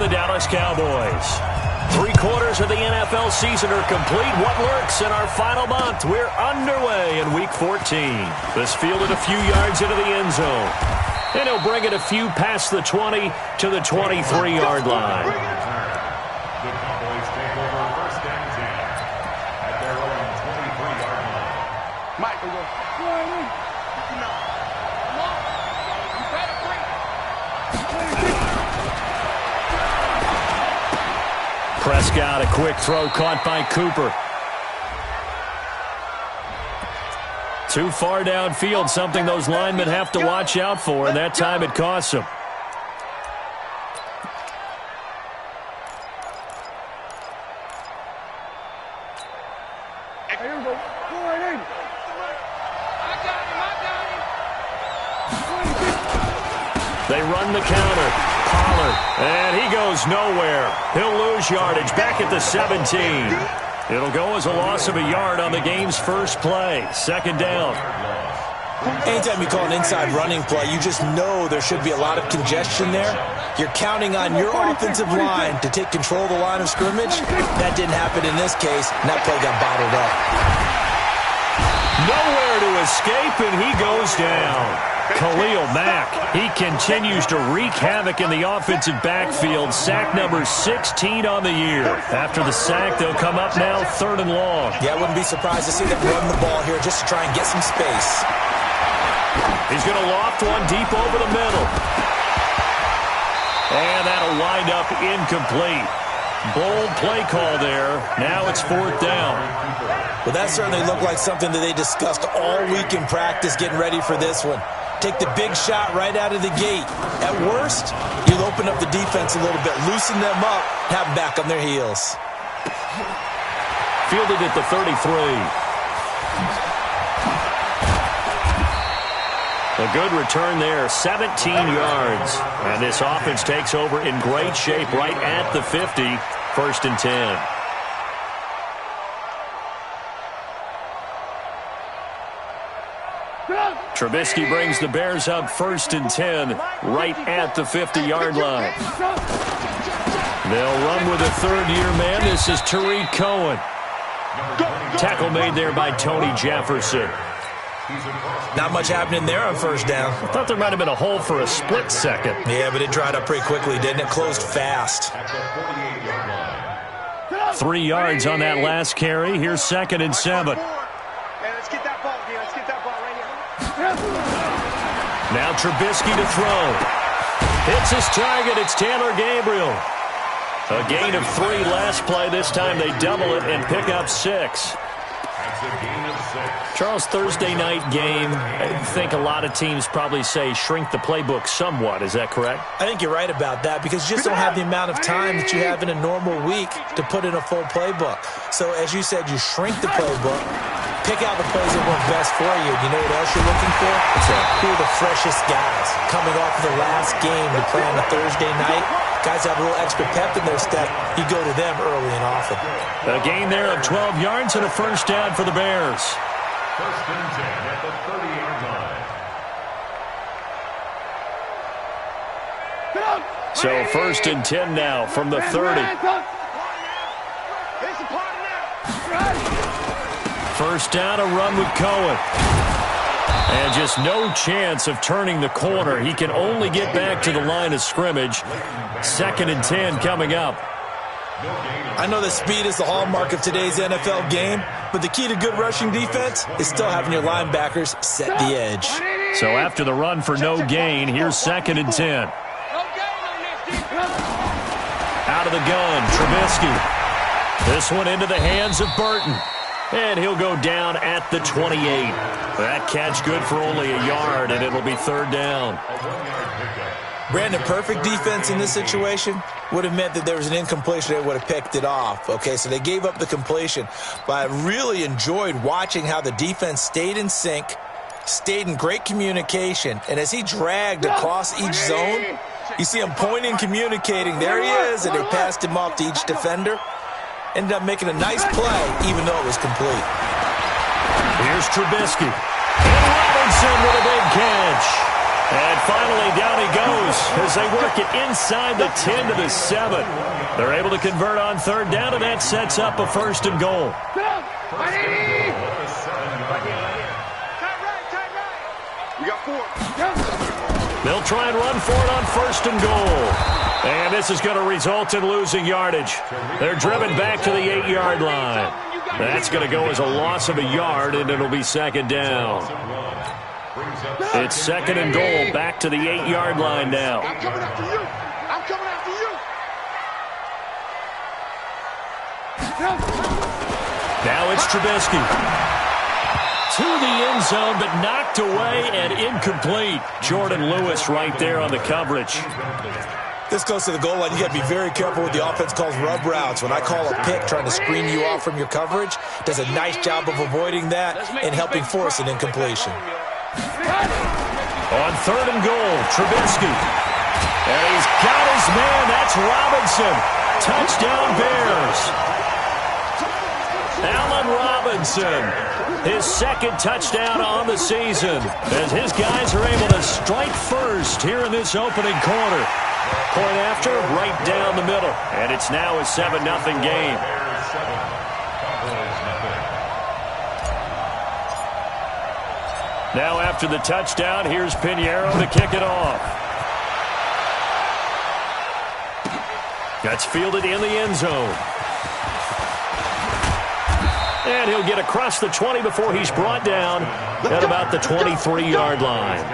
the Dallas Cowboys. 3/4 of the NFL season are complete. What lurks in our final month? We're underway in Week 14. This fielded a few yards into the end zone. And he'll bring it a few past the 20 to the 23-yard line. The Cowboys take over 1st and 10 at their own 23-yard line. Michael, go. Prescott, a quick throw caught by Cooper. Too far downfield, something those linemen have to watch out for, and that time it costs them. They run the counter. Pollard, and he goes nowhere. He'll lose yardage back at the 17. It'll go as a loss of a yard on the game's first play. 2nd down. Anytime you call an inside running play, you just know there should be a lot of congestion there. You're counting on your offensive line to take control of the line of scrimmage. That didn't happen in this case, and that play got bottled up. Nowhere to escape, and he goes down. Khalil Mack, he continues to wreak havoc in the offensive backfield. Sack number 16 on the year. After the sack, they'll come up now 3rd and long. Yeah, I wouldn't be surprised to see them run the ball here just to try and get some space. He's going to loft one deep over the middle. And that'll wind up incomplete. Bold play call there. Now it's 4th down. Well, that certainly looked like something that they discussed all week in practice getting ready for this one. Take the big shot right out of the gate. At worst, you'll open up the defense a little bit, loosen them up, have them back on their heels. Fielded at the 33. A good return there, 17 yards. And this offense takes over in great shape right at the 50, 1st and 10. Trubisky brings the Bears up 1st and 10 right at the 50-yard line. They'll run with a 3rd-year man. This is Tariq Cohen. Tackle made there by Tony Jefferson. Not much happening there on 1st down. I thought there might have been a hole for a split second. Yeah, but it dried up pretty quickly, didn't it? Closed fast. 3 yards on that last carry. Here's 2nd and 7. Now Trubisky to throw. Hits his target. It's Taylor Gabriel. A gain of 3 last play. This time they double it and pick up 6. Charles, Thursday night game, I think a lot of teams probably say shrink the playbook somewhat. Is that correct? I think you're right about that because you just don't have the amount of time that you have in a normal week to put in a full playbook. So as you said, you shrink the playbook, pick out the plays that work best for you. You know what else you're looking for? Who are the freshest guys coming off of the last game to play on a Thursday night? Guys have a little extra pep in their step. You go to them early and often. A gain there of 12 yards and a 1st down for the Bears. 1st and 10 at the 30-yard line. So 1st and 10 now from the 30. 1st down, a run with Cohen. And just no chance of turning the corner. He can only get back to the line of scrimmage. 2nd and 10 coming up. I know that speed is the hallmark of today's NFL game, but the key to good rushing defense is still having your linebackers set the edge. So after the run for no gain, here's 2nd and 10. Out of the gun, Trubisky. This one into the hands of Burton. And he'll go down at the 28. That catch good for only a yard, and it'll be 3rd down. Brandon, perfect defense in this situation would have meant that there was an incompletion. They would have picked it off. Okay, so they gave up the completion. But I really enjoyed watching how the defense stayed in sync, stayed in great communication. And as he dragged across each zone, you see him pointing, communicating. There he is, and they passed him off to each defender. Ended up making a nice play, even though it was complete. Here's Trubisky. And Robinson with a big catch. And finally, down he goes as they work it inside the 10 to the 7. They're able to convert on third down, and that sets up a first and goal. They'll try and run for it on first and goal. And this is going to result in losing yardage. They're driven back to the 8-yard line. That's going to go as a loss of a yard, and it'll be second down. It's second and goal, back to the 8-yard line now. I'm coming after you. I'm coming after you. Now it's Trubisky. To the end zone, but knocked away and incomplete. Jordan Lewis right there on the coverage. This goes to the goal line. You got to be very careful with the offense calls rub routes. When I call a pick trying to screen you off from your coverage, does a nice job of avoiding that and helping force an incompletion. On third and goal, Trubisky. And he's got his man. That's Robinson. Touchdown Bears. Allen Robinson. His second touchdown on the season as his guys are able to strike first here in this opening quarter. Point after, right down the middle. And it's now a 7-0 game. Now after the touchdown, here's Pinheiro to kick it off. That's fielded in the end zone. And he'll get across the 20 before he's brought down at about the 23-yard line.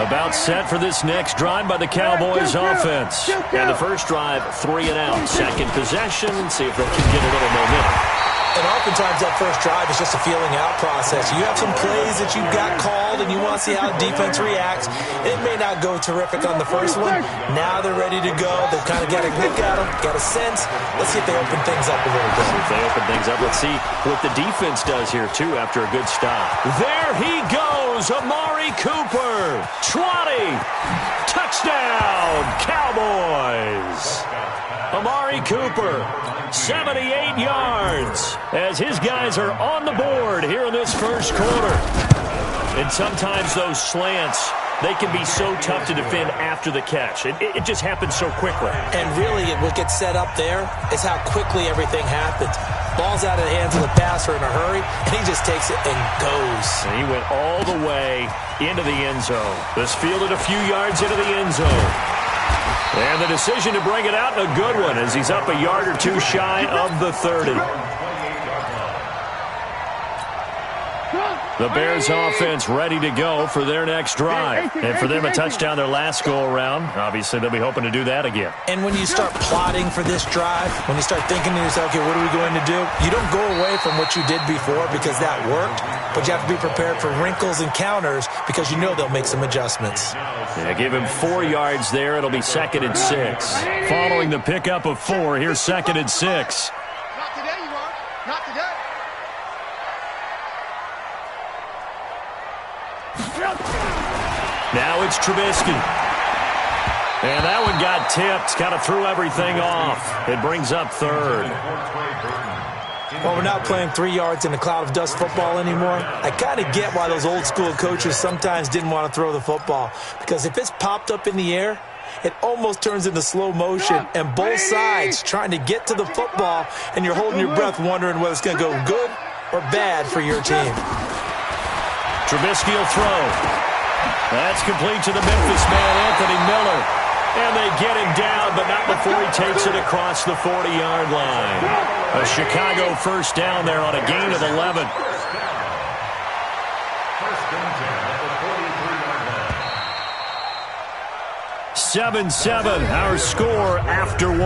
About set for this next drive by the Cowboys offense. And the first drive, 3 and out. Second possession, see if they can get a little momentum. And oftentimes that first drive is just a feeling out process. You have some plays that you've got called and you want to see how the defense reacts. It may not go terrific on the first one. Now they're ready to go. They've kind of got a look at them, got a sense. Let's see if they open things up a little bit. If they open things up, let's see what the defense does here, too, after a good stop. There he goes, Amari Cooper. 20. Touchdown, Cowboys. Amari Cooper, 78 yards, as his guys are on the board here in this first quarter. And sometimes those slants, they can be so tough to defend after the catch. It just happens so quickly. And really, what gets set up there is how quickly everything happens. Ball's out of the hands of the passer in a hurry, and he just takes it and goes. And he went all the way into the end zone. This fielded a few yards into the end zone. And the decision to bring it out, a good one, as he's up a yard or two shy of the 30. The Bears offense ready to go for their next drive. And for them, a touchdown their last go-around. Obviously, they'll be hoping to do that again. And when you start plotting for this drive, when you start thinking to yourself, okay, what are we going to do? You don't go away from what you did before because that worked, but you have to be prepared for wrinkles and counters because you know they'll make some adjustments. Yeah, give him 4 yards there. It'll be 2nd and 6. Following the pickup of 4, here's 2nd and 6. Not today, you are. Not today. Now it's Trubisky. And that one got tipped. Kind of threw everything off. It brings up 3rd. Well, we're not playing 3 yards in a cloud of dust football anymore. I kind of get why those old school coaches sometimes didn't want to throw the football. Because if it's popped up in the air, it almost turns into slow motion. And both sides trying to get to the football, and you're holding your breath wondering whether it's going to go good or bad for your team. Trubisky will throw. That's complete to the Memphis man, Anthony Miller. And they get him down, but not before he takes it across the 40-yard line. A Chicago first down there on a gain of 11. 7-7, our score after 1.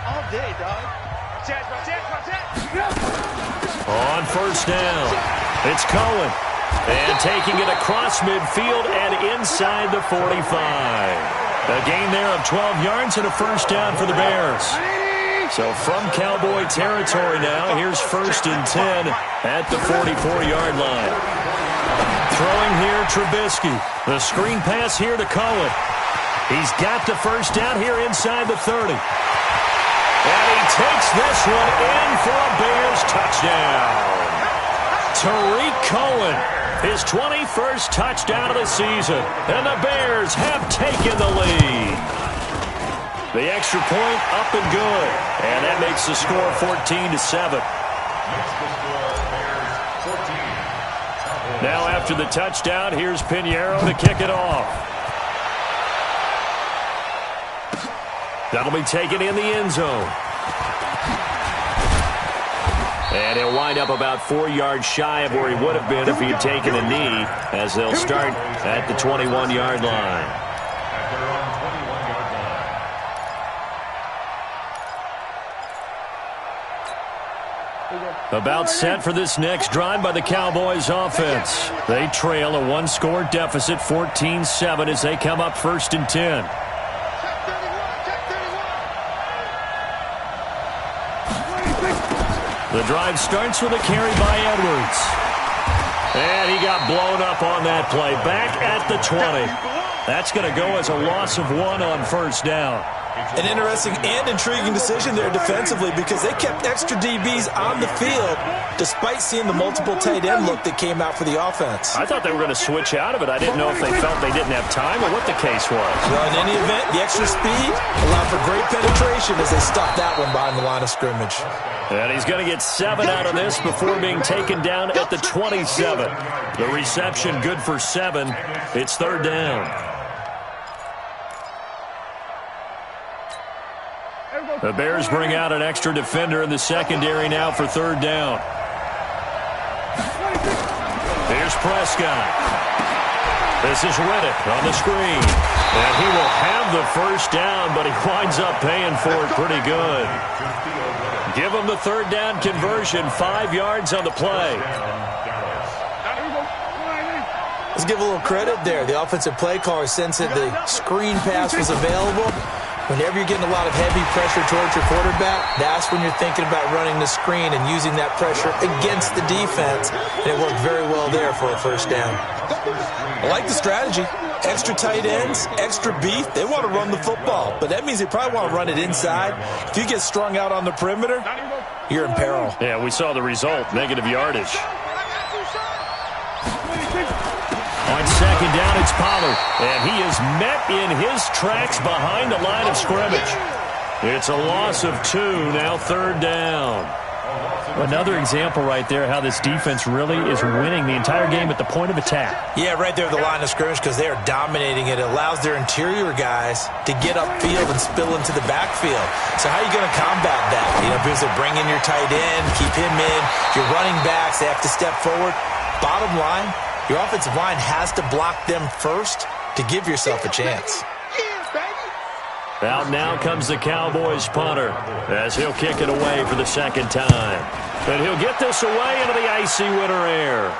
All day, dog. On first down, it's Cohen. And taking it across midfield and inside the 45. A gain there of 12 yards and a first down for the Bears. So from Cowboy territory now, here's 1st and 10 at the 44-yard line. Throwing here, Trubisky. The screen pass here to Cohen. He's got the first down here inside the 30. And he takes this one in for a Bears touchdown. Tariq Cohen, his 21st touchdown of the season. And the Bears have taken the lead. The extra point up and good. And that makes the score 14-7. Now after the touchdown, here's Pinheiro to kick it off. That'll be taken in the end zone. And he'll wind up about 4 yards shy of where he would have been if he had taken a knee, as they'll start at the 21-yard line. About set for this next drive by the Cowboys offense. They trail a one-score deficit, 14-7, as they come up 1st and 10. The drive starts with a carry by Edwards. And he got blown up on that play. Back at the 20. That's going to go as a loss of 1 on 1st down. An interesting and intriguing decision there defensively, because they kept extra DBs on the field despite seeing the multiple tight end look that came out for the offense. I thought they were going to switch out of it. I didn't know if they felt they didn't have time or what the case was. Well, in any event, the extra speed allowed for great penetration as they stopped that one behind the line of scrimmage. And he's going to get 7 out of this before being taken down at the 27. The reception good for 7. It's 3rd down. The Bears bring out an extra defender in the secondary now for 3rd down. Here's Prescott. This is Riddick on the screen. And he will have the 1st down, but he winds up paying for it pretty good. Give him the 3rd down conversion, 5 yards on the play. Let's give a little credit there. The offensive play caller sensed that the screen pass was available. Whenever you're getting a lot of heavy pressure towards your quarterback, that's when you're thinking about running the screen and using that pressure against the defense. And it worked very well there for a 1st down. I like the strategy. Extra tight ends, extra beef. They want to run the football, but that means they probably want to run it inside. If you get strung out on the perimeter, you're in peril. Yeah, we saw the result, negative yardage. On 2nd down, it's Pollard, and he is met in his tracks behind the line of scrimmage. It's a loss of 2, now 3rd down. Another example right there how this defense really is winning the entire game at the point of attack. Yeah, right there at the line of scrimmage, because they are dominating it. It allows their interior guys to get upfield and spill into the backfield. So how are you going to combat that? You know, because they bring in your tight end, keep him in. Your running backs, they have to step forward. Bottom line, your offensive line has to block them first to give yourself a chance. Out now comes the Cowboys punter as he'll kick it away for the 2nd time. And he'll get this away into the icy winter air.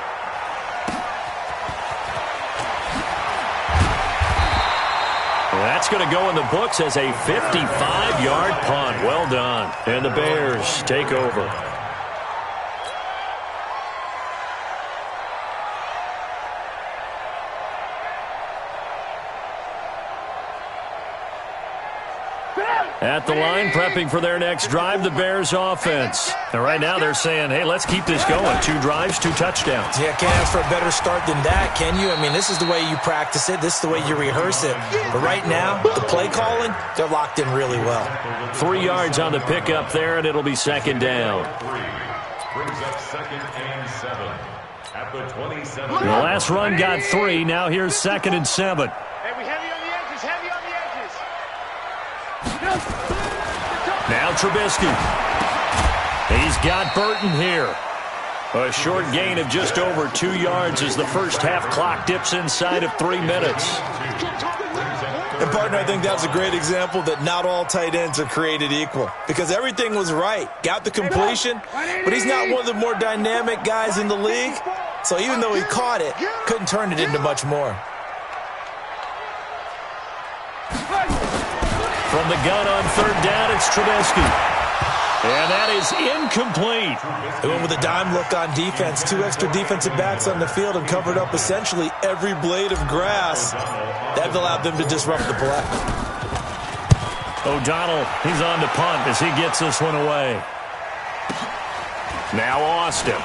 That's going to go in the books as a 55-yard punt. Well done. And the Bears take over. At the line, prepping for their next drive, the Bears offense. And right now they're saying, hey, let's keep this going. 2 drives, 2 touchdowns. Yeah, can't ask for a better start than that, can you? I mean, this is the way you practice it. This is the way you rehearse it. But right now, the play calling, they're locked in really well. 3 yards on the pickup there, and it'll be 2nd down. Brings up 2nd and 7 at the 27. The last run got 3. Now here's 2nd and 7. Hey, we heavy on the edges, heavy on the edges. Now Trubisky. He's got Burton here. A short gain of just over 2 yards as the first half clock dips inside of 3 minutes. And, partner, I think that's a great example that not all tight ends are created equal, because everything was right. Got the completion, but he's not one of the more dynamic guys in the league. So even though he caught it, couldn't turn it into much more. From the gun on 3rd down, it's Trubisky. And that is incomplete. They went with a dime look on defense. 2 extra defensive backs on the field and covered up essentially every blade of grass. That allowed them to disrupt the play. O'Donnell, he's on to punt as he gets this one away. Now Austin.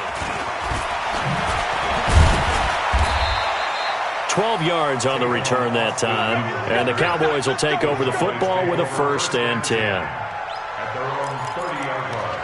12 yards on the return that time. And the Cowboys will take over the football with a 1st and 10. At their own 30-yard line.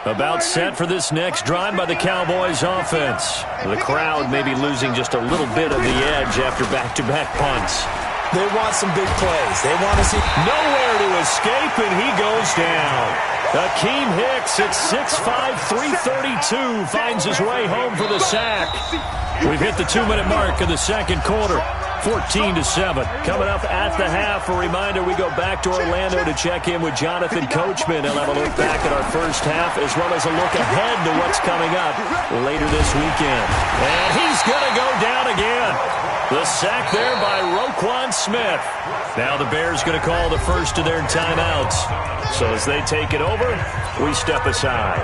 About set for this next drive by the Cowboys offense. The crowd may be losing just a little bit of the edge after back-to-back punts. They want some big plays. They want to see nowhere to escape, and he goes down. Akeem Hicks at 6'5", 332 finds his way home for the sack. We've hit the 2-minute mark of the second quarter. 14-7. Coming up at the half, a reminder we go back to Orlando to check in with Jonathan Coachman. He'll have a look back at our first half as well as a look ahead to what's coming up later this weekend. And he's going to go down again. The sack there by Roquan Smith. Now the Bears going to call the first of their timeouts. So as they take it over, we step aside.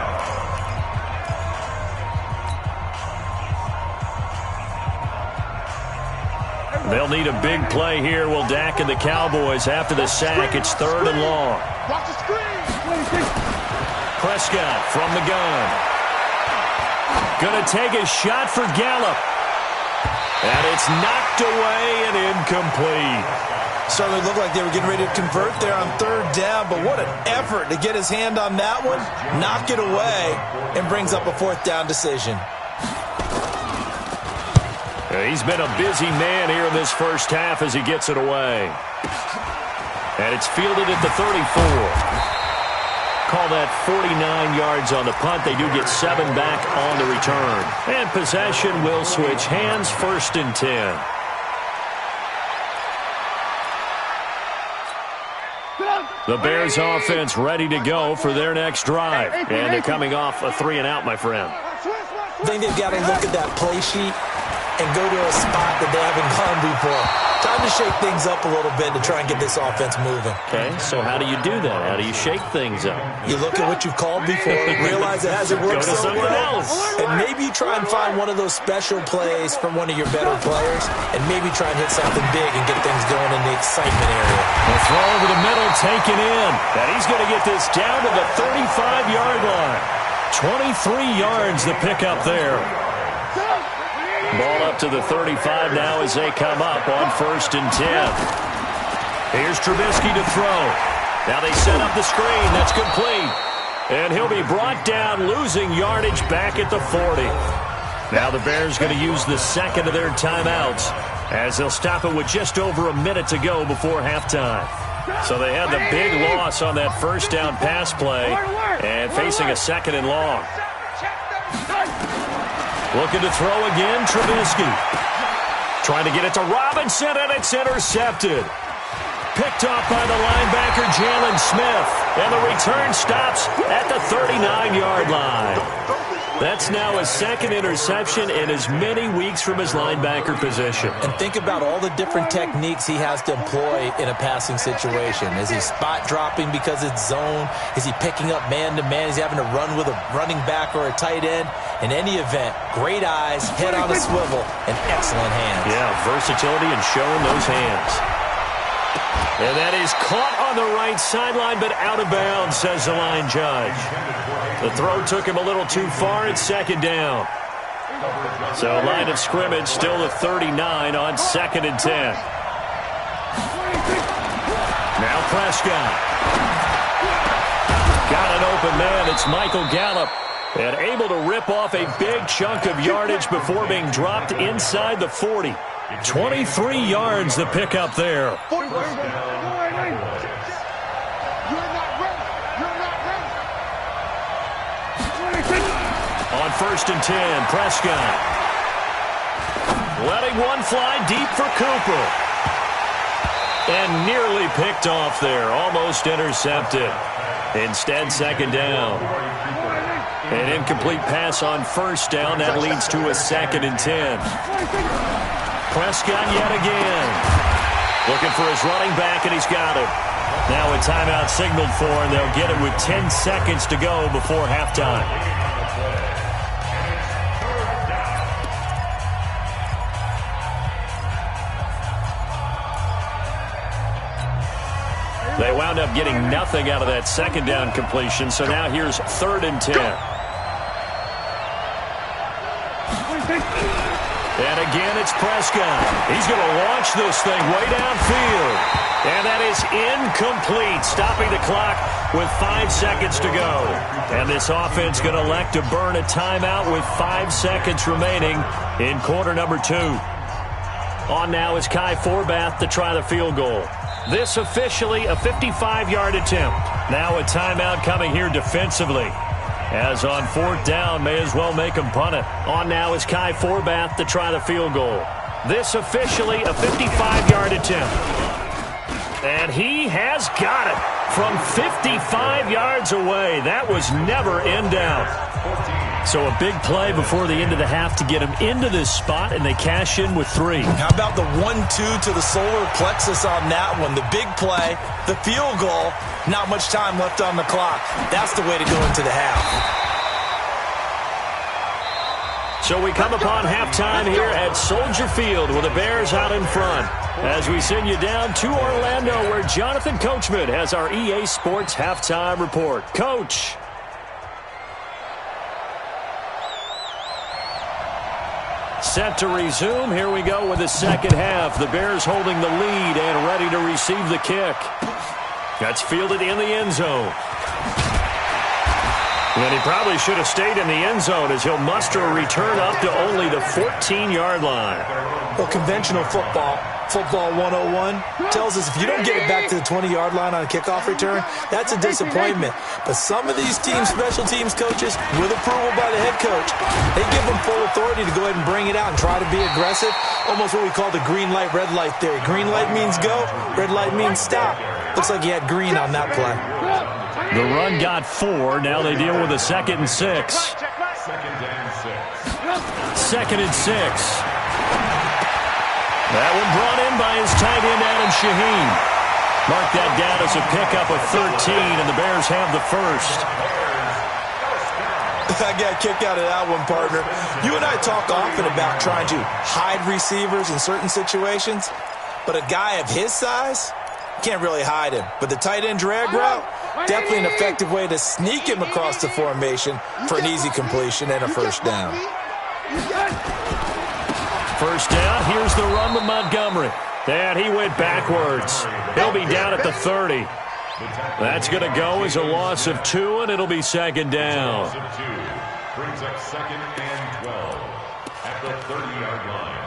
They'll need a big play here. Will Dak and the Cowboys after the sack. It's 3rd and long. Prescott from the gun. Going to take a shot for Gallup. And it's knocked away and incomplete. Certainly looked like they were getting ready to convert there on 3rd down, but what an effort to get his hand on that one, knock it away, and brings up a 4th down decision. He's been a busy man here in this first half as he gets it away. And it's fielded at the 34. Call that 49 yards on the punt. They do get 7 back on the return. And possession will switch hands, 1st and 10. The Bears offense ready to go for their next drive. And they're coming off a 3-and-out, my friend. I think they've got to look at that play sheet and go to a spot that they haven't gone before. Time to shake things up a little bit to try and get this offense moving. Okay, so how do you do that? How do you shake things up? You look at what you've called before, realize it hasn't worked so well, and maybe you try and find one of those special plays from one of your better players, and maybe try and hit something big and get things going in the excitement area. The throw over the middle, taken in. And he's going to get this down to the 35-yard line. 23 yards the pickup there. Ball up to the 35 now as they come up on 1st and 10. Here's Trubisky to throw. Now they set up the screen. That's complete. And he'll be brought down, losing yardage back at the 40. Now the Bears going to use the second of their timeouts as they'll stop it with just over a minute to go before halftime. So they had the big loss on that 1st down pass play and facing a 2nd and long. Looking to throw again, Trubisky. Trying to get it to Robinson, and it's intercepted. Picked off by the linebacker, Jalen Smith. And the return stops at the 39-yard line. That's now a 2nd interception in as many weeks from his linebacker position. And think about all the different techniques he has to employ in a passing situation. Is he spot dropping because it's zone? Is he picking up man-to-man? Is he having to run with a running back or a tight end? In any event, great eyes, head on a swivel, and excellent hands. Yeah, versatility and showing those hands. And that is caught on the right sideline, but out of bounds, says the line judge. The throw took him a little too far. It's 2nd down. So line of scrimmage still the 39 on 2nd and 10. Now Prescott. Got an open man. It's Michael Gallup. And able to rip off a big chunk of yardage before being dropped inside the 40. 23 yards the pickup there. On 1st and 10, Prescott. Letting one fly deep for Cooper. And nearly picked off there. Almost intercepted. Instead, 2nd down. An incomplete pass on 1st down. That leads to a 2nd and 10. Prescott yet again. Looking for his running back, and he's got it. Now a timeout signaled for, and they'll get it with 10 seconds to go before halftime. wound up getting nothing out of that second down completion, so now here's 3rd and 10. And again, it's Prescott. He's going to launch this thing way downfield. And that is incomplete, stopping the clock with 5 seconds to go. And this offense going to elect to burn a timeout with 5 seconds remaining in quarter number 2. On now is Kai Forbath to try the field goal. This officially a 55-yard attempt. Now a timeout coming here defensively. As on 4th down, may as well make him punt it. On now is Kai Forbath to try the field goal. This officially a 55-yard attempt. And he has got it from 55 yards away. That was never in doubt. So a big play before the end of the half to get him into this spot, and they cash in with 3. How about the 1-2 to the solar plexus on that one? The big play, the field goal, not much time left on the clock. That's the way to go into the half. So we come upon halftime here at Soldier Field with the Bears out in front. As we send you down to Orlando, where Jonathan Coachman has our EA Sports halftime report. Coach. Set to resume. Here we go with the second half. The Bears holding the lead and ready to receive the kick. That's fielded in the end zone. And he probably should have stayed in the end zone as he'll muster a return up to only the 14-yard line. Well, conventional football 101, tells us if you don't get it back to the 20-yard line on a kickoff return, that's a disappointment. But some of these teams, special teams coaches, with approval by the head coach, they give them full authority to go ahead and bring it out and try to be aggressive, almost what we call the green light, red light theory. Green light means go, red light means stop. Looks like he had green on that play. The run got 4. Now they deal with a 2nd and 6. 2nd and 6. That one brought in by his tight end, Adam Shaheen. Mark that down as a pickup of 13, and the Bears have the first. I got kicked out of that one, partner. You and I talk often about trying to hide receivers in certain situations, but a guy of his size, can't really hide him. But the tight end drag route, definitely an effective way to sneak him across the formation for an easy completion and a first down. First down, here's the run with Montgomery. And he went backwards. He'll be down at the 30. That's going to go as a loss of 2, and it'll be 2nd down. Brings up 2nd and 12 at the 30-yard line.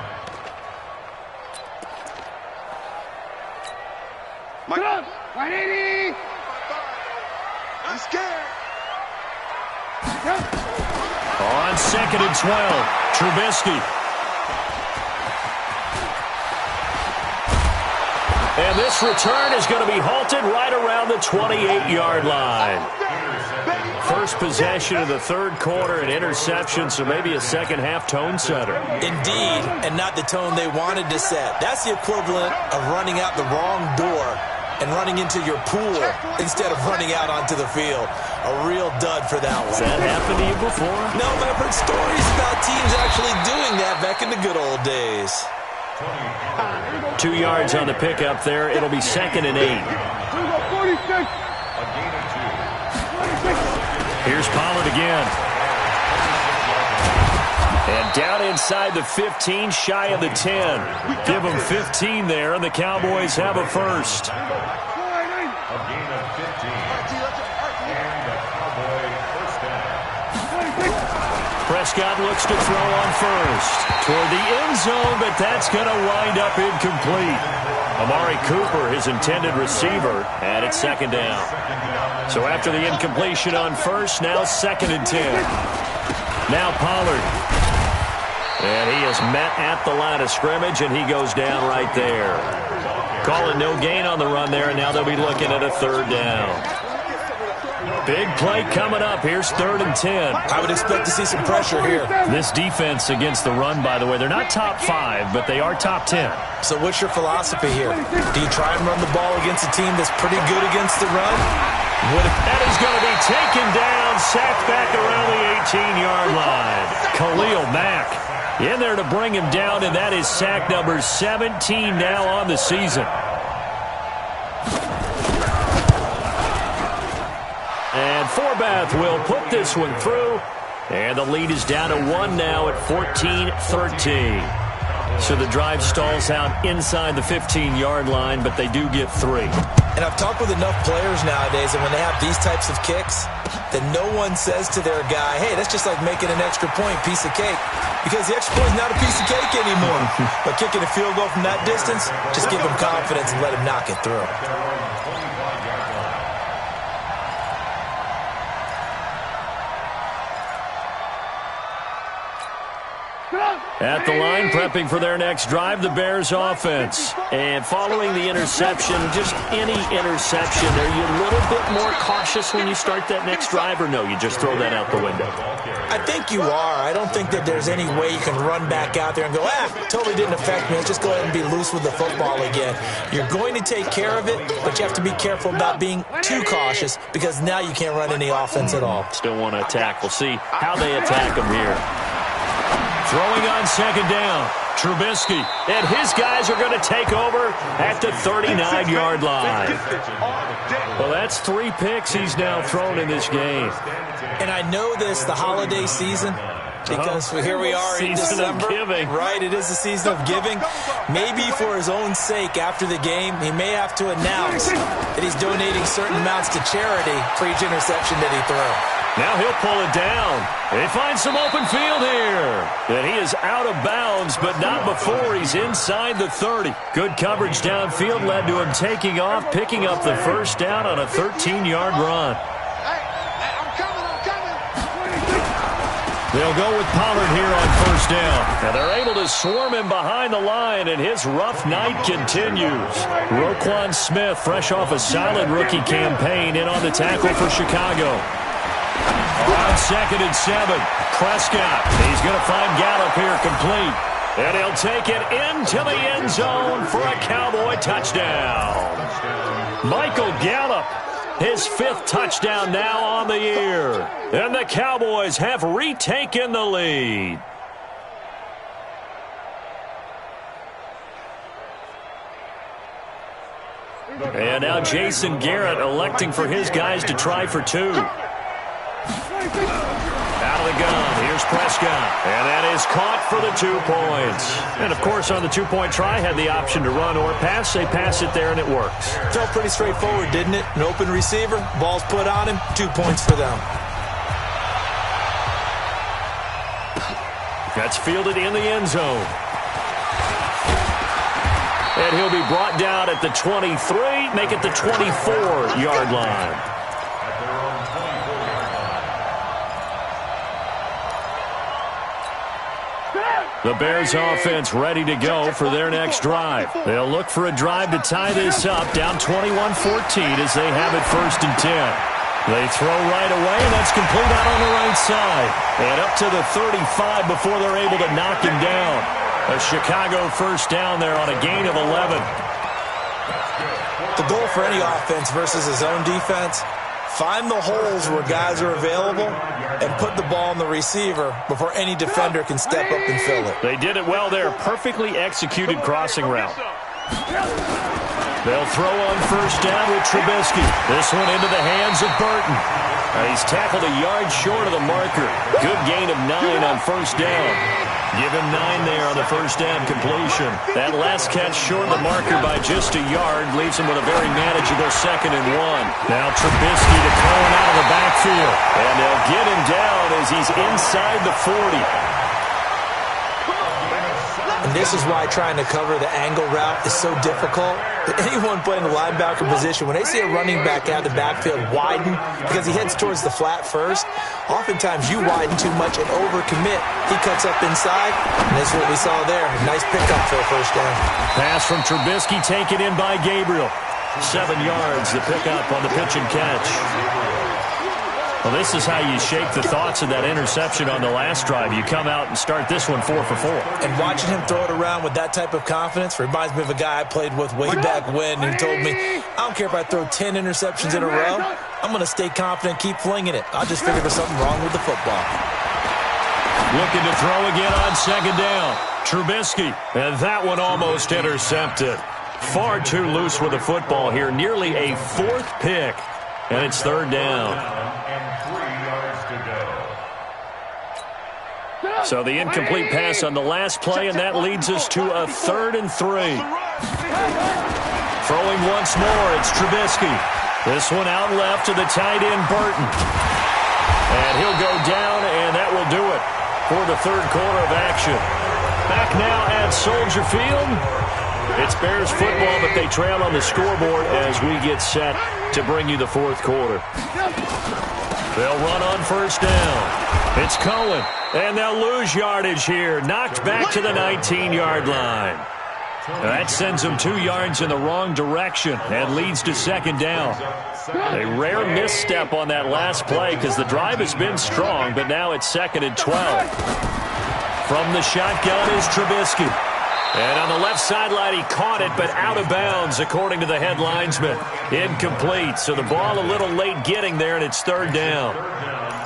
Come on, 180. I'm scared. On 2nd and 12, Trubisky. And this return is going to be halted right around the 28-yard line. First possession of the 3rd quarter, an interception, so maybe a second-half tone setter. Indeed, and not the tone they wanted to set. That's the equivalent of running out the wrong door and running into your pool instead of running out onto the field. A real dud for that one. Has that happened to you before? No, but I've heard stories about teams actually doing that back in the good old days. 2 yards on the pickup there. It'll be 2nd and 8. Here's Pollard again. And down inside the 15, shy of the 10. Give them 15 there, and the Cowboys have a first. A gain of 15. And the Cowboy first down. Prescott looks to throw on first. Toward the end zone, but that's going to wind up incomplete. Amari Cooper, his intended receiver, and it's 2nd down. So after the incompletion on first, now 2nd and 10. Now Pollard. And he is met at the line of scrimmage, and he goes down right there. Calling no gain on the run there, and now they'll be looking at a 3rd down. Big play coming up. Here's 3rd and 10. I would expect to see some pressure here. This defense against the run, by the way, they're not top 5, but they are top 10. So what's your philosophy here? Do you try and run the ball against a team that's pretty good against the run? That is going to be taken down, sacked back around the 18-yard line. Khalil Mack in there to bring him down, and that is sack number 17 now on the season. And Forbath will put this one through. And the lead is down to 1 now at 14-13. So the drive stalls out inside the 15-yard line, but they do get 3. And I've talked with enough players nowadays, and when they have these types of kicks, that no one says to their guy, hey, that's just like making an extra point, piece of cake. Because the extra point is not a piece of cake anymore. But kicking a field goal from that distance, just give him confidence and let him knock it through. At the line, prepping for their next drive, the Bears offense. And following the interception, just any interception, are you a little bit more cautious when you start that next drive, or no, you just throw that out the window? I think you are. I don't think that there's any way you can run back out there and go, totally didn't affect me. Let's just go ahead and be loose with the football again. You're going to take care of it, but you have to be careful about being too cautious because now you can't run any offense at all. Still want to attack. We'll see how they attack them here. Throwing on second down, Trubisky, and his guys are going to take over at the 39-yard line. Well, that's 3 picks he's now thrown in this game. And I know this, the holiday season, because here we are in December. Of giving. Right, it is the season of giving. Maybe for his own sake after the game, he may have to announce that he's donating certain amounts to charity for each interception that he throws. Now he'll pull it down. They find some open field here. And he is out of bounds, but not before he's inside the 30. Good coverage downfield led to him taking off, picking up the first down on a 13-yard run. They'll go with Pollard here on first down. And they're able to swarm him behind the line, and his rough night continues. Roquan Smith, fresh off a solid rookie campaign, in on the tackle for Chicago. On 2nd and 7, Prescott. He's going to find Gallup here complete. And he'll take it into the end zone for a Cowboy touchdown. Michael Gallup, his 5th touchdown now on the year. And the Cowboys have retaken the lead. And now Jason Garrett electing for his guys to try for 2. Out of the gun, here's Prescott. And that is caught for the 2 points. And, of course, on the 2-point try, had the option to run or pass. They pass it there, and it works. Felt pretty straightforward, didn't it? An open receiver, ball's put on him, 2 points for them. That's fielded in the end zone. And he'll be brought down at the 23, make it the 24-yard line. The Bears offense ready to go for their next drive. They'll look for a drive to tie this up, down 21-14 as they have it 1st and 10. They throw right away, and that's complete out on the right side. And up to the 35 before they're able to knock him down. A Chicago first down there on a gain of 11. The goal for any offense versus his own defense, find the holes where guys are available and put the ball on the receiver before any defender can step up and fill it. They did it well there. Perfectly executed crossing route. They'll throw on first down with Trubisky. This one into the hands of Burton. He's tackled a yard short of the marker. Good gain of 9 on first down. Give him 9 there on the first down completion. That last catch short of the marker by just a yard leaves him with a very manageable 2nd and 1. Now Trubisky to throw it out of the backfield. And they'll get him down as he's inside the 40. And this is why trying to cover the angle route is so difficult. Anyone playing the linebacker position, when they see a running back out of the backfield widen because he heads towards the flat first, oftentimes you widen too much and overcommit. He cuts up inside, and that's what we saw there. Nice pickup for a first down. Pass from Trubisky taken in by Gabriel. 7 yards, the pickup on the pitch and catch. Well, this is how you shake the thoughts of that interception on the last drive. You come out and start this one 4 for 4. And watching him throw it around with that type of confidence reminds me of a guy I played with way back when who told me, I don't care if I throw 10 interceptions in a row. I'm going to stay confident, keep flinging it. I'll just figure there's something wrong with the football. Looking to throw again on 2nd down. Trubisky, and that one almost intercepted. Far too loose with the football here. Nearly a 4th pick, and it's 3rd down. and 3 yards to go. So the incomplete pass on the last play, and that leads us to a 3rd and 3. Throwing once more, it's Trubisky. This one out left to the tight end, Burton. And he'll go down, and that will do it for the 3rd quarter of action. Back now at Soldier Field. It's Bears football, but they trail on the scoreboard as we get set to bring you the 4th quarter. They'll run on 1st down. It's Cohen, and they'll lose yardage here. Knocked back to the 19-yard line. That sends them 2 yards in the wrong direction and leads to 2nd down. A rare misstep on that last play because the drive has been strong, but now it's 2nd and 12. From the shotgun is Trubisky. And on the left sideline, he caught it, but out of bounds, according to the head linesman. Incomplete, so the ball a little late getting there, and it's 3rd down.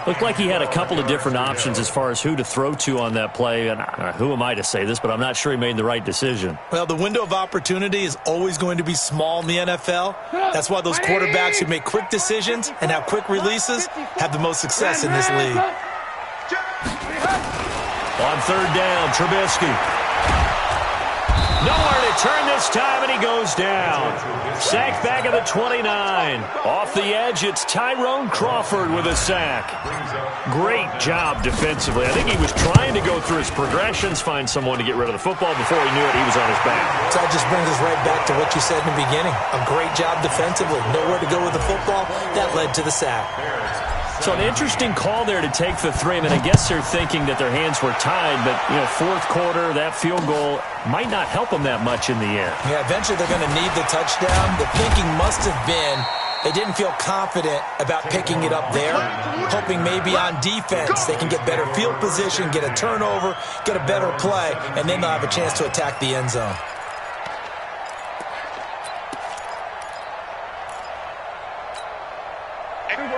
Looked like he had a couple of different options as far as who to throw to on that play. And who am I to say this, but I'm not sure he made the right decision. Well, the window of opportunity is always going to be small in the NFL. That's why those quarterbacks who make quick decisions and have quick releases have the most success in this league. On 3rd down, Trubisky. Nowhere to turn this time, and he goes down. Sacked back at the 29. Off the edge, it's Tyrone Crawford with a sack. Great job defensively. I think he was trying to go through his progressions, find someone to get rid of the football. Before he knew it, he was on his back. So that just brings us right back to what you said in the beginning. A great job defensively. Nowhere to go with the football. That led to the sack. So an interesting call there to take the 3. I mean, I guess they're thinking that their hands were tied, but, 4th quarter, that field goal might not help them that much in the end. Yeah, eventually they're going to need the touchdown. The thinking must have been they didn't feel confident about picking it up there, hoping maybe on defense they can get better field position, get a turnover, get a better play, and then they'll have a chance to attack the end zone.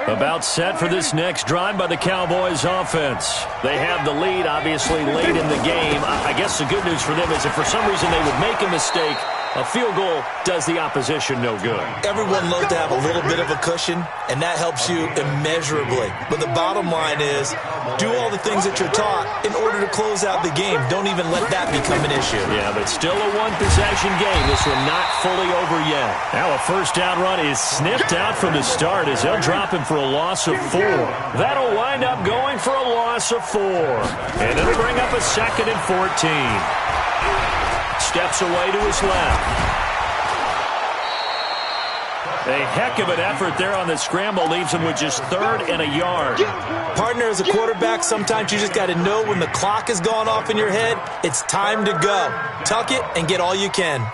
About set for this next drive by the Cowboys offense. They have the lead, obviously, late in the game. I guess the good news for them is if for some reason they would make a mistake, a field goal does the opposition no good. Everyone loves to have a little bit of a cushion, and that helps you immeasurably. But the bottom line is, do all the things that you're taught in order to close out the game. Don't even let that become an issue. Yeah, but still a one-possession game. This one not fully over yet. Now a 1st down run is sniffed out from the start as they'll drop him for a loss of 4. That'll wind up going for a loss of 4. And it'll bring up a 2nd and 14. Steps away to his left. A heck of an effort there on the scramble leaves him with just 3rd and a yard. Partner, as a quarterback, sometimes you just got to know when the clock has gone off in your head, it's time to go. Tuck it and get all you can.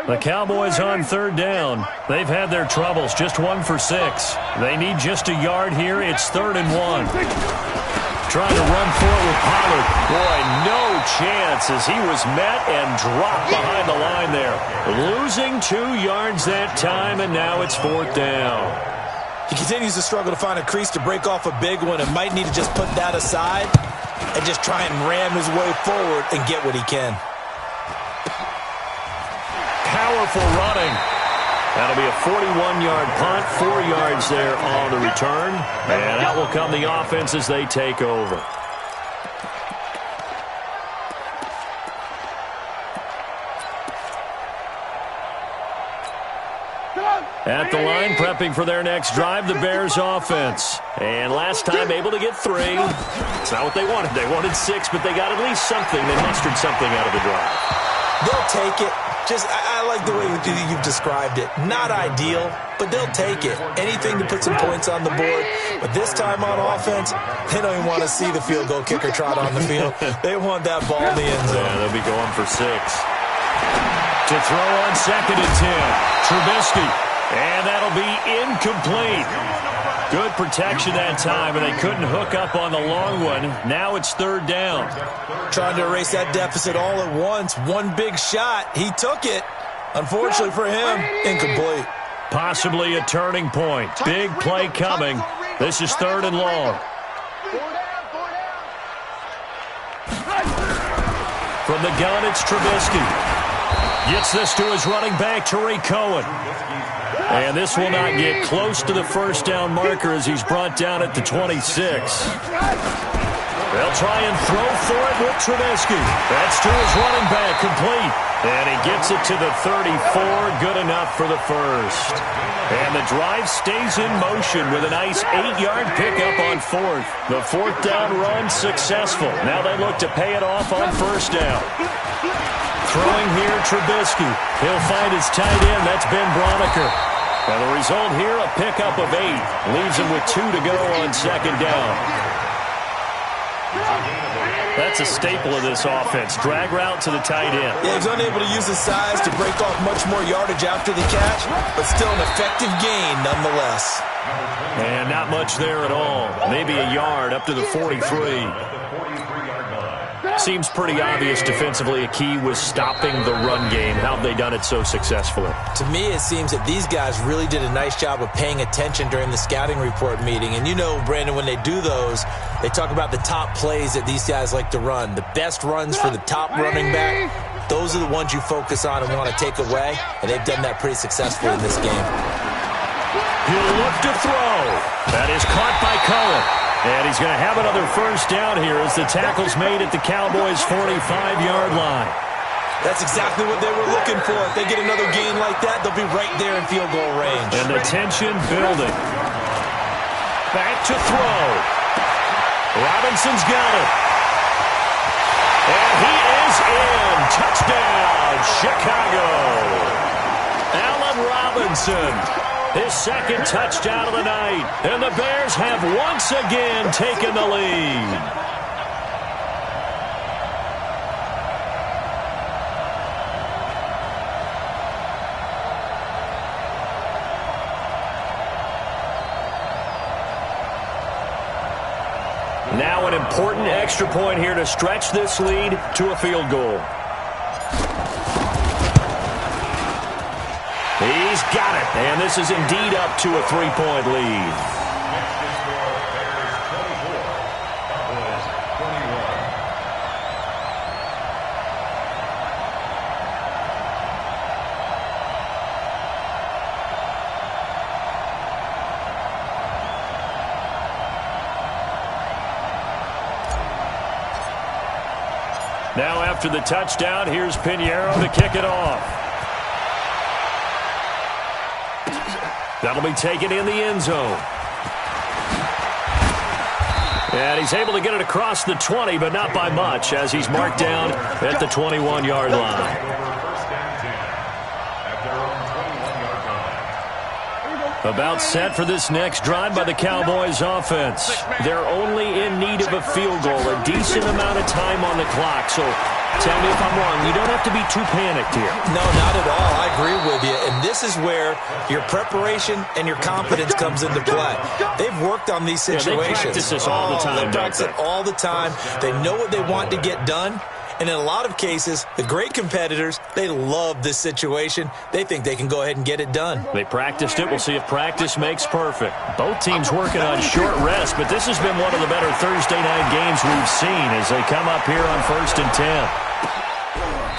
The Cowboys on 3rd down. They've had their troubles, just 1 for 6. They need just a yard here. It's 3rd and 1. Trying to run for it with Pollard. Boy, no chance as he was met and dropped behind the line there. Losing 2 yards that time, and now it's 4th down. He continues to struggle to find a crease to break off a big one and might need to just put that aside and just try and ram his way forward and get what he can. Powerful running. That'll be a 41-yard punt, 4 yards there on the return. And out will come the offense as they take over. At the line, prepping for their next drive, the Bears offense. And last time able to get 3. It's not what they wanted. They wanted 6, but they got at least something. They mustered something out of the drive. They'll take it. I like the way you've described it. Not ideal, but they'll take it. Anything to put some points on the board. But this time on offense, they don't even want to see the field goal kicker trot on the field. They want that ball in the end zone. Yeah, they'll be going for 6. To throw on 2nd and 10. Trubisky. And that'll be incomplete. Good protection that time, and they couldn't hook up on the long one. Now it's 3rd down. Trying to erase that deficit all at once. One big shot. He took it. Unfortunately for him, incomplete. Possibly a turning point. Big play coming. This is 3rd and long. From the gun, it's Trubisky. Gets this to his running back, Tariq Cohen. And this will not get close to the first down marker as he's brought down at the 26. They'll try and throw for it with Trubisky. That's to his running back, complete. And he gets it to the 34, good enough for the first. And the drive stays in motion with a nice 8-yard pickup on fourth. The fourth down run successful. Now they look to pay it off on first down. Throwing here, Trubisky. He'll find his tight end. That's Ben Braunecker. And the result here, a pickup of 8. Leaves him with 2 to go on second down. That's a staple of this offense. Drag route to the tight end. Yeah, he's unable to use his size to break off much more yardage after the catch, but still an effective gain nonetheless. And not much there at all. Maybe a yard up to the 43. Seems pretty obvious defensively a key was stopping the run game. How have they done it so successfully? To me, it seems that these guys really did a nice job of paying attention during the scouting report meeting. And you know, Brandon, when they do those, they talk about the top plays that these guys like to run. The best runs for the top running back, those are the ones you focus on and want to take away. And they've done that pretty successfully in this game. He'll look to throw. That is caught by Cohen. And he's going to have another first down here as the tackle's made at the Cowboys' 45-yard line. That's exactly what they were looking for. If they get another gain like that, they'll be right there in field goal range. And the tension building. Back to throw. Robinson's got it. And he is in. Touchdown, Chicago. Allen Robinson. His second touchdown of the night. And the Bears have once again taken the lead. Now an important extra point here to stretch this lead to a field goal. He's got it, and this is indeed up to a 3-point lead. Now after the touchdown, here's Pinheiro to kick it off. That'll be taken in the end zone. And he's able to get it across the 20, but not by much, as he's marked down at the 21-yard line. About set for this next drive by the Cowboys offense. They're only in need of a field goal, a decent amount of time on the clock. So tell me if I'm wrong. You don't have to be too panicked here. No, not at all. I agree with you. And this is where your preparation and your confidence comes into play. They've worked on these situations. Yeah, they practice this all the time. They practice it all the time. They know what they want to get done. And in a lot of cases, the great competitors, they love this situation. They think they can go ahead and get it done. They practiced it. We'll see if practice makes perfect. Both teams working on short rest, but this has been one of the better Thursday night games we've seen as they come up here on 1st and 10.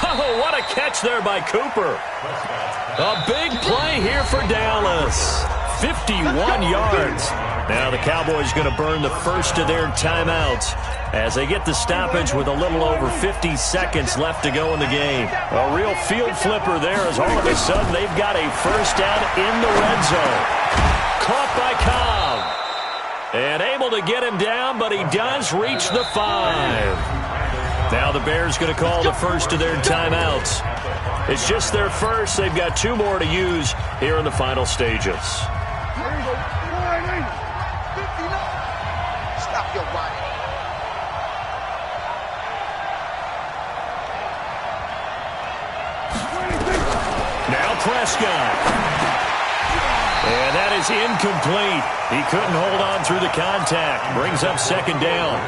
Oh, what a catch there by Cooper. A big play here for Dallas. 51 yards. Now the Cowboys going to burn the first of their timeouts as they get the stoppage with a little over 50 seconds left to go in the game. A real field flipper there as all of a sudden they've got a first down in the red zone. Caught by Cobb. And able to get him down, but he does reach the 5. Now the Bears going to call the first of their timeouts. It's just their first. They've got 2 more to use here in the final stages. Stop your body. Now Prescott. And that is incomplete. He couldn't hold on through the contact. Brings up second down.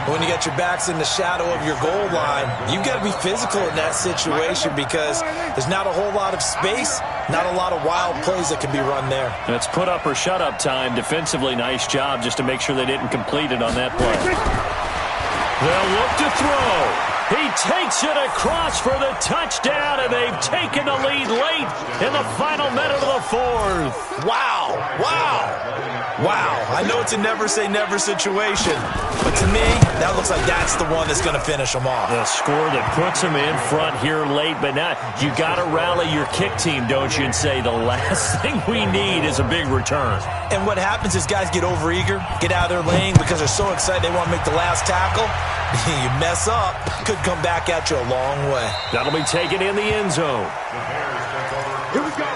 When you got your backs in the shadow of your goal line, you've got to be physical in that situation because there's not a whole lot of space, not a lot of wild plays that can be run there. It's put up or shut up time. Defensively, nice job just to make sure they didn't complete it on that play. They'll look to throw. He takes it across for the touchdown, and they've taken the lead late in the final minute of the fourth. Wow. I know it's a never-say-never situation, but to me, that looks like that's the one that's going to finish them off. The score that puts them in front here late, but now you got to rally your kick team, don't you, and say the last thing we need is a big return. And what happens is guys get overeager, get out of their lane because they're so excited they want to make the last tackle. You mess up, could come back at you a long way. That'll be taken in the end zone. Here we go.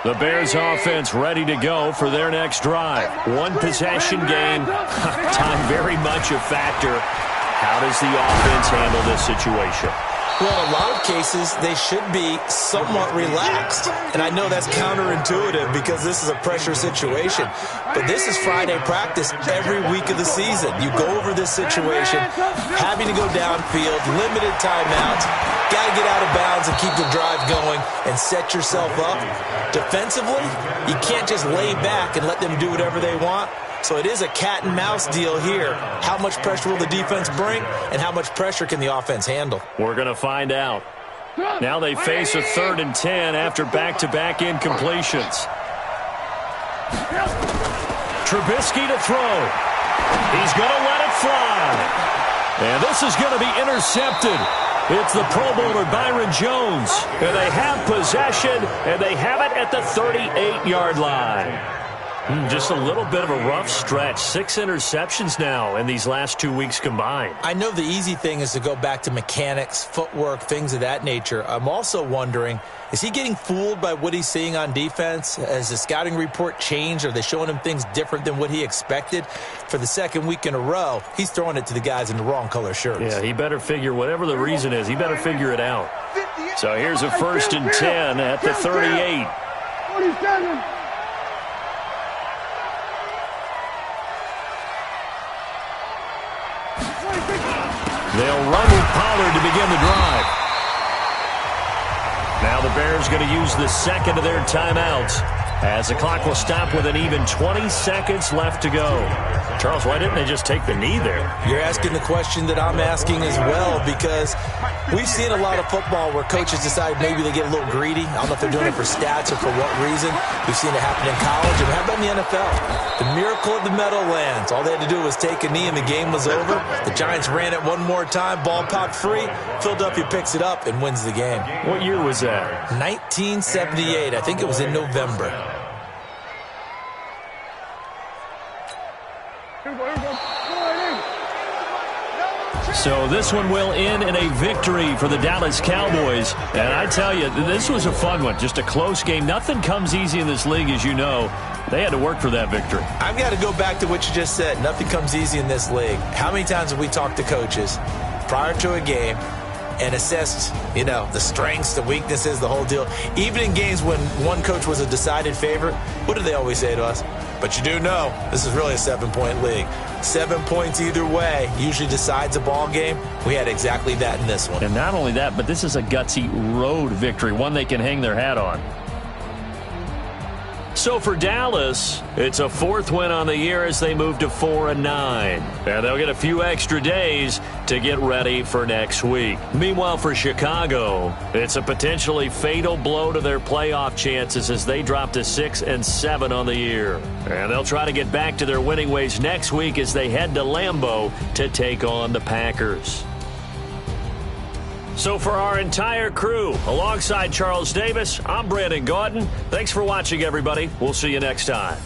The Bears offense ready to go for their next drive. One possession game. Time very much a factor. How does the offense handle this situation? Well, in a lot of cases, they should be somewhat relaxed. And I know that's counterintuitive because this is a pressure situation. But this is Friday practice every week of the season. You go over this situation, having to go downfield, limited timeouts, got to get out of bounds and keep the drive going and set yourself up. Defensively, you can't just lay back and let them do whatever they want. So it is a cat and mouse deal here. How much pressure will the defense bring, and how much pressure can the offense handle? We're going to find out. Now they face a 3rd and 10 after back-to-back incompletions. Trubisky to throw. He's going to let it fly. And this is going to be intercepted. It's the Pro Bowler Byron Jones. And they have possession, and they have it at the 38-yard line. Just a little bit of a rough stretch. 6 interceptions now in these last 2 weeks combined. I know the easy thing is to go back to mechanics, footwork, things of that nature. I'm also wondering, is he getting fooled by what he's seeing on defense? Has the scouting report changed? Are they showing him things different than what he expected? For the second week in a row, he's throwing it to the guys in the wrong color shirts. Yeah, he better figure, whatever the reason is, he better figure it out. So here's a 1st and 10 at the 38. 47. They'll run with Pollard to begin the drive. Now the Bears going to use the second of their timeouts as the clock will stop with an even 20 seconds left to go. Charles, why didn't they just take the knee there? You're asking the question that I'm asking as well, because we've seen a lot of football where coaches decide maybe they get a little greedy. I don't know if they're doing it for stats or for what reason. We've seen it happen in college, and how about in the NFL? The miracle of the Meadowlands. All they had to do was take a knee and the game was over. The Giants ran it one more time, ball popped free. Philadelphia picks it up and wins the game. What year was that? 1978. I think it was in November. So this one will end in a victory for the Dallas Cowboys. And I tell you, this was a fun one. Just a close game. Nothing comes easy in this league, as you know. They had to work for that victory. I've got to go back to what you just said. Nothing comes easy in this league. How many times have we talked to coaches prior to a game and assessed, the strengths, the weaknesses, the whole deal? Even in games when one coach was a decided favorite, what do they always say to us? But you do know this is really a 7-point league. 7 points either way usually decides a ball game. We had exactly that in this one. And not only that, but this is a gutsy road victory, one they can hang their hat on. So for Dallas, it's a 4th win on the year as they move to 4-9. And they'll get a few extra days to get ready for next week. Meanwhile, for Chicago, it's a potentially fatal blow to their playoff chances as they drop to 6-7 on the year. And they'll try to get back to their winning ways next week as they head to Lambeau to take on the Packers. So for our entire crew, alongside Charles Davis, I'm Brandon Gaudin. Thanks for watching, everybody. We'll see you next time.